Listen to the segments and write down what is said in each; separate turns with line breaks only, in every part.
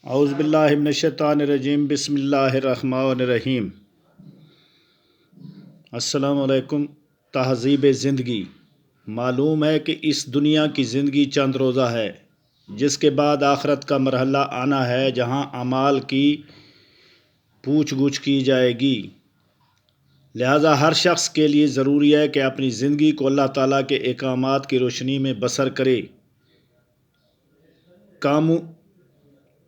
اعوذ باللہ من الشیطان الرجیم بسم اللہ الرحمن الرحیم۔ السلام علیکم۔ تہذیب زندگی۔ معلوم ہے کہ اس دنیا کی زندگی چند روزہ ہے، جس کے بعد آخرت کا مرحلہ آنا ہے جہاں اعمال کی پوچھ گچھ کی جائے گی۔ لہذا ہر شخص کے لیے ضروری ہے کہ اپنی زندگی کو اللہ تعالیٰ کے احکامات کی روشنی میں بسر کرے،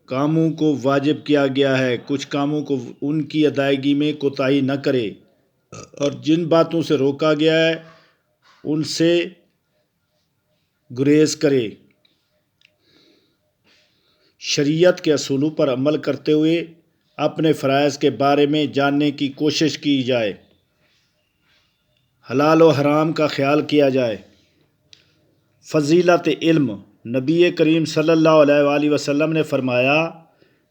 کاموں کو واجب کیا گیا ہے، کچھ کاموں کو ان کی ادائیگی میں کوتاہی نہ کرے، اور جن باتوں سے روکا گیا ہے ان سے گریز کرے۔ شریعت کے اصولوں پر عمل کرتے ہوئے اپنے فرائض کے بارے میں جاننے کی کوشش کی جائے، حلال و حرام کا خیال کیا جائے۔ فضیلت علم۔ نبی کریم صلی اللہ علیہ وآلہ وسلم نے فرمایا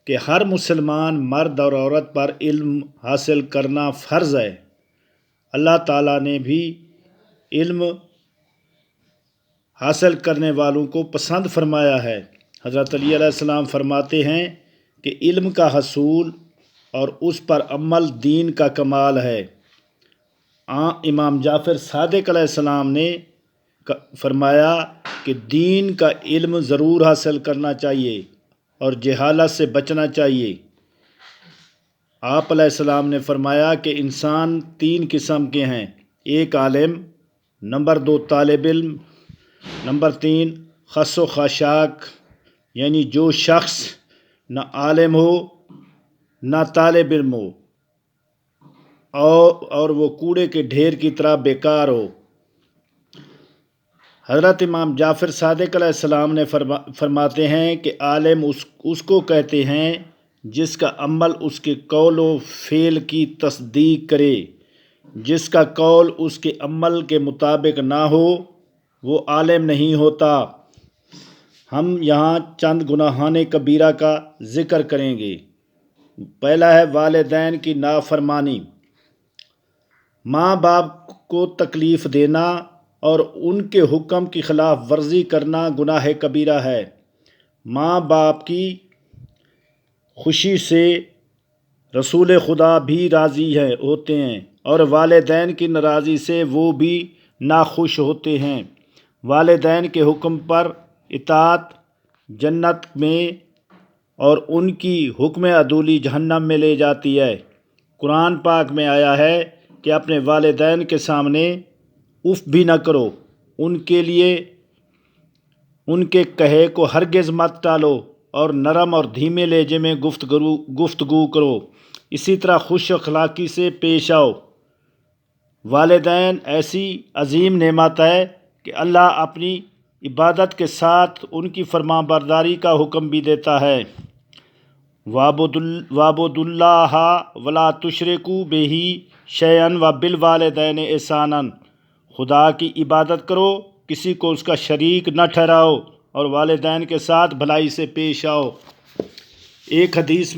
کہ ہر مسلمان مرد اور عورت پر علم حاصل کرنا فرض ہے۔ اللہ تعالیٰ نے بھی علم حاصل کرنے والوں کو پسند فرمایا ہے۔ حضرت علی علیہ السلام فرماتے ہیں کہ علم کا حصول اور اس پر عمل دین کا کمال ہے۔ امام جعفر صادق علیہ السلام نے فرمایا کہ دین کا علم ضرور حاصل کرنا چاہیے اور جہالت سے بچنا چاہیے۔ آپ علیہ السلام نے فرمایا کہ انسان 3 قسم کے ہیں: ایک عالم، نمبر 2 طالب علم، نمبر 3 خس و خاشاک، یعنی جو شخص نہ عالم ہو نہ طالب علم ہو اور وہ کوڑے کے ڈھیر کی طرح بیکار ہو۔ حضرت امام جعفر صادق علیہ السلام نے فرماتے ہیں کہ عالم اس کو کہتے ہیں جس کا عمل اس کے قول و فعل کی تصدیق کرے۔ جس کا قول اس کے عمل کے مطابق نہ ہو وہ عالم نہیں ہوتا۔ ہم یہاں چند گناہان کبیرہ کا ذکر کریں گے۔ پہلا ہے والدین کی نافرمانی۔ ماں باپ کو تکلیف دینا اور ان کے حکم کی خلاف ورزی کرنا گناہ کبیرہ ہے۔ ماں باپ کی خوشی سے رسول خدا بھی راضی ہوتے ہیں اور والدین کی ناراضی سے وہ بھی ناخوش ہوتے ہیں۔ والدین کے حکم پر اطاعت جنت میں اور ان کی حکم عدولی جہنم میں لے جاتی ہے۔ قرآن پاک میں آیا ہے کہ اپنے والدین کے سامنے اف بھی نہ کرو، ان کے لیے ان کے کہے کو ہرگز مت ٹالو اور نرم اور دھیمے لہجے میں گفتگو کرو۔ اسی طرح خوش اخلاقی سے پیش آؤ۔ والدین ایسی عظیم نعمت ہے کہ اللہ اپنی عبادت کے ساتھ ان کی فرمانبرداری کا حکم بھی دیتا ہے۔ وَاعْبُدُوا اللَّهَ وَلَا تُشْرِكُوا بِهِ شَيْئًا وَبِالْوَالِدَيْنِ إِحْسَانًا۔ خدا کی عبادت کرو، کسی کو اس کا شریک نہ ٹھہراؤ اور والدین کے ساتھ بھلائی سے پیش آؤ۔ ایک حدیث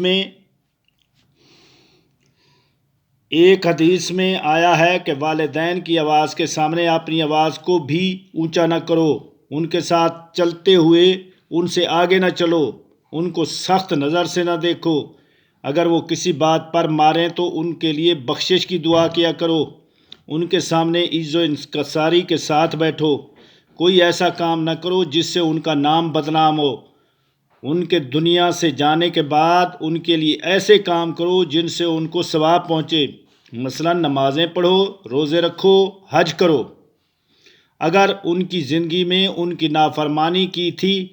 میں آیا ہے کہ والدین کی آواز کے سامنے اپنی آواز کو بھی اونچا نہ کرو، ان کے ساتھ چلتے ہوئے ان سے آگے نہ چلو، ان کو سخت نظر سے نہ دیکھو۔ اگر وہ کسی بات پر ماریں تو ان کے لیے بخشش کی دعا کیا کرو۔ ان کے سامنے عز و انکساری کے ساتھ بیٹھو۔ کوئی ایسا کام نہ کرو جس سے ان کا نام بدنام ہو۔ ان کے دنیا سے جانے کے بعد ان کے لیے ایسے کام کرو جن سے ان کو ثواب پہنچے، مثلا نمازیں پڑھو، روزے رکھو، حج کرو۔ اگر ان کی زندگی میں ان کی نافرمانی کی تھی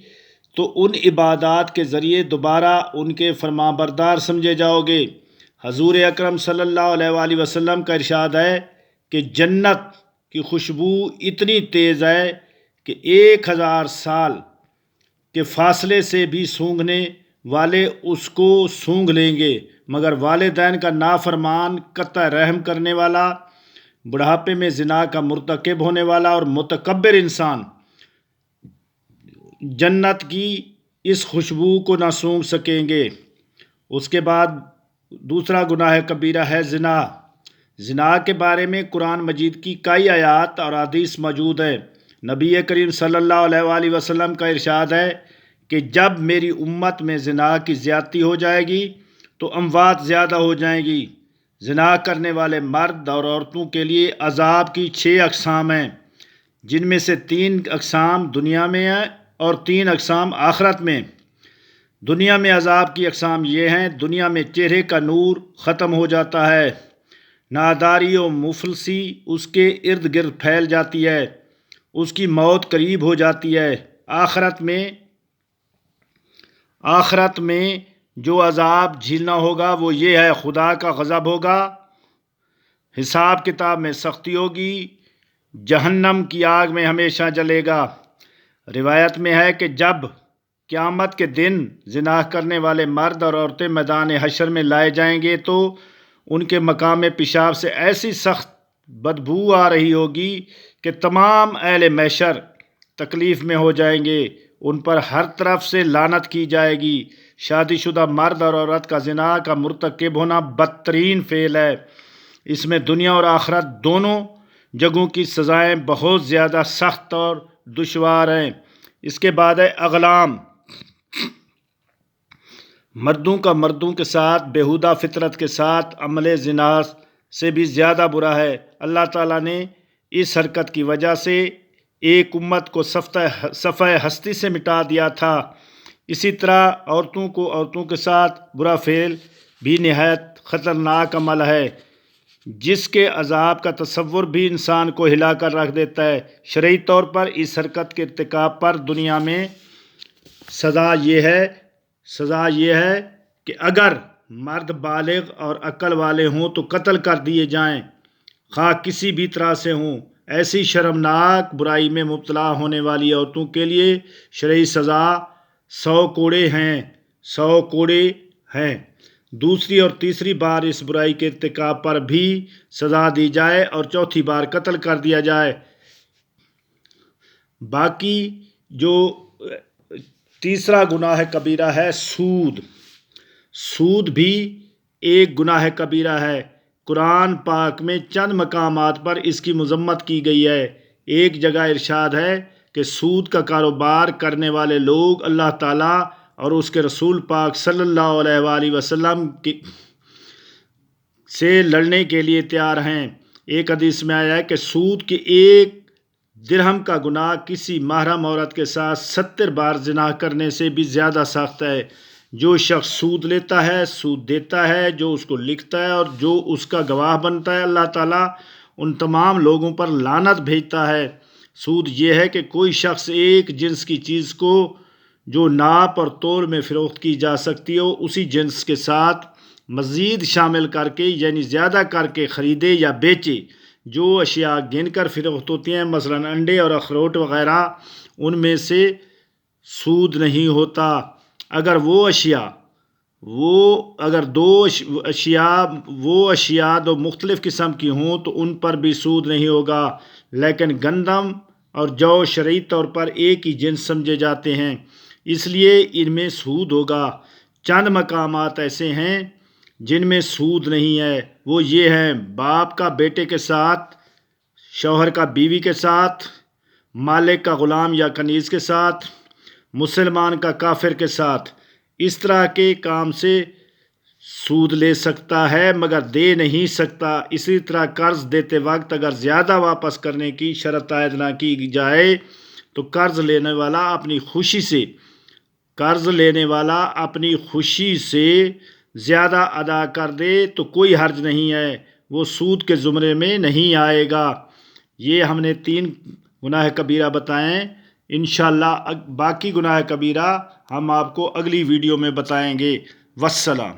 تو ان عبادات کے ذریعے دوبارہ ان کے فرمانبردار سمجھے جاؤ گے۔ حضور اکرم صلی اللہ علیہ وآلہ وسلم کا ارشاد ہے کہ جنت کی خوشبو اتنی تیز ہے کہ 1000 سال کے فاصلے سے بھی سونگھنے والے اس کو سونگھ لیں گے، مگر والدین کا نافرمان، قطع رحم کرنے والا، بڑھاپے میں زنا کا مرتکب ہونے والا اور متکبر انسان جنت کی اس خوشبو کو نہ سونگھ سکیں گے۔ اس کے بعد دوسرا گناہ کبیرہ ہے زنا۔ زنا کے بارے میں قرآن مجید کی کئی آیات اور حدیث موجود ہیں۔ نبی کریم صلی اللہ علیہ وآلہ وسلم کا ارشاد ہے کہ جب میری امت میں زنا کی زیادتی ہو جائے گی تو اموات زیادہ ہو جائیں گی۔ زنا کرنے والے مرد اور عورتوں کے لیے عذاب کی 6 اقسام ہیں، جن میں سے 3 اقسام دنیا میں ہیں اور 3 اقسام آخرت میں۔ دنیا میں عذاب کی اقسام یہ ہیں: دنیا میں چہرے کا نور ختم ہو جاتا ہے، ناداری و مفلسی اس کے ارد گرد پھیل جاتی ہے، اس کی موت قریب ہو جاتی ہے۔ آخرت میں جو عذاب جھیلنا ہوگا وہ یہ ہے: خدا کا غضب ہوگا، حساب کتاب میں سختی ہوگی، جہنم کی آگ میں ہمیشہ جلے گا۔ روایت میں ہے کہ جب قیامت کے دن زنا کرنے والے مرد اور عورتیں میدان حشر میں لائے جائیں گے تو ان کے مقام پیشاب سے ایسی سخت بدبو آ رہی ہوگی کہ تمام اہل محشر تکلیف میں ہو جائیں گے، ان پر ہر طرف سے لعنت کی جائے گی۔ شادی شدہ مرد اور عورت کا زنا کا مرتکب ہونا بدترین فعل ہے، اس میں دنیا اور آخرت دونوں جگہوں کی سزائیں بہت زیادہ سخت اور دشوار ہیں۔ اس کے بعد ہے اغلام۔ مردوں کا مردوں کے ساتھ بیہودہ فطرت کے ساتھ عمل زنا سے بھی زیادہ برا ہے۔ اللہ تعالیٰ نے اس حرکت کی وجہ سے ایک امت کو صفحہ ہستی سے مٹا دیا تھا۔ اسی طرح عورتوں کو عورتوں کے ساتھ برا فعل بھی نہایت خطرناک عمل ہے، جس کے عذاب کا تصور بھی انسان کو ہلا کر رکھ دیتا ہے۔ شرعی طور پر اس حرکت کے ارتکاب پر دنیا میں سزا یہ ہے کہ اگر مرد بالغ اور عقل والے ہوں تو قتل کر دیے جائیں، خواہ کسی بھی طرح سے ہوں۔ ایسی شرمناک برائی میں مبتلا ہونے والی عورتوں کے لیے شرعی سزا 100 کوڑے ہیں۔ دوسری اور تیسری بار اس برائی کے ارتکاب پر بھی سزا دی جائے اور چوتھی بار قتل کر دیا جائے۔ باقی جو تیسرا گناہ کبیرہ ہے سود بھی ایک گناہ کبیرہ ہے۔ قرآن پاک میں چند مقامات پر اس کی مذمت کی گئی ہے۔ ایک جگہ ارشاد ہے کہ سود کا کاروبار کرنے والے لوگ اللہ تعالیٰ اور اس کے رسول پاک صلی اللہ علیہ وآلہ وسلم سے لڑنے کے لیے تیار ہیں۔ ایک حدیث میں آیا ہے کہ سود کے 1 درہم کا گناہ کسی محرم عورت کے ساتھ 70 بار زنا کرنے سے بھی زیادہ سخت ہے۔ جو شخص سود لیتا ہے، سود دیتا ہے، جو اس کو لکھتا ہے اور جو اس کا گواہ بنتا ہے، اللہ تعالیٰ ان تمام لوگوں پر لعنت بھیجتا ہے۔ سود یہ ہے کہ کوئی شخص ایک جنس کی چیز کو جو ناپ اور تول میں فروخت کی جا سکتی ہو، اسی جنس کے ساتھ مزید شامل کر کے یعنی زیادہ کر کے خریدے یا بیچے۔ جو اشیاء گن کر فروخت ہوتی ہیں، مثلاً انڈے اور اخروٹ وغیرہ، ان میں سے سود نہیں ہوتا۔ اگر وہ اشیاء دو مختلف قسم کی ہوں تو ان پر بھی سود نہیں ہوگا، لیکن گندم اور جو شرعی طور پر ایک ہی جنس سمجھے جاتے ہیں، اس لیے ان میں سود ہوگا۔ چند مقامات ایسے ہیں جن میں سود نہیں ہے، وہ یہ ہیں: باپ کا بیٹے کے ساتھ، شوہر کا بیوی کے ساتھ، مالک کا غلام یا کنیز کے ساتھ، مسلمان کا کافر کے ساتھ۔ اس طرح کے کام سے سود لے سکتا ہے مگر دے نہیں سکتا۔ اسی طرح قرض دیتے وقت اگر زیادہ واپس کرنے کی شرط عائد نہ کی جائے تو قرض لینے والا اپنی خوشی سے زیادہ ادا کر دے تو کوئی حرج نہیں ہے، وہ سود کے زمرے میں نہیں آئے گا۔ یہ ہم نے 3 گناہ کبیرہ بتائیں۔ انشاءاللہ باقی گناہ کبیرہ ہم آپ کو اگلی ویڈیو میں بتائیں گے۔ والسلام۔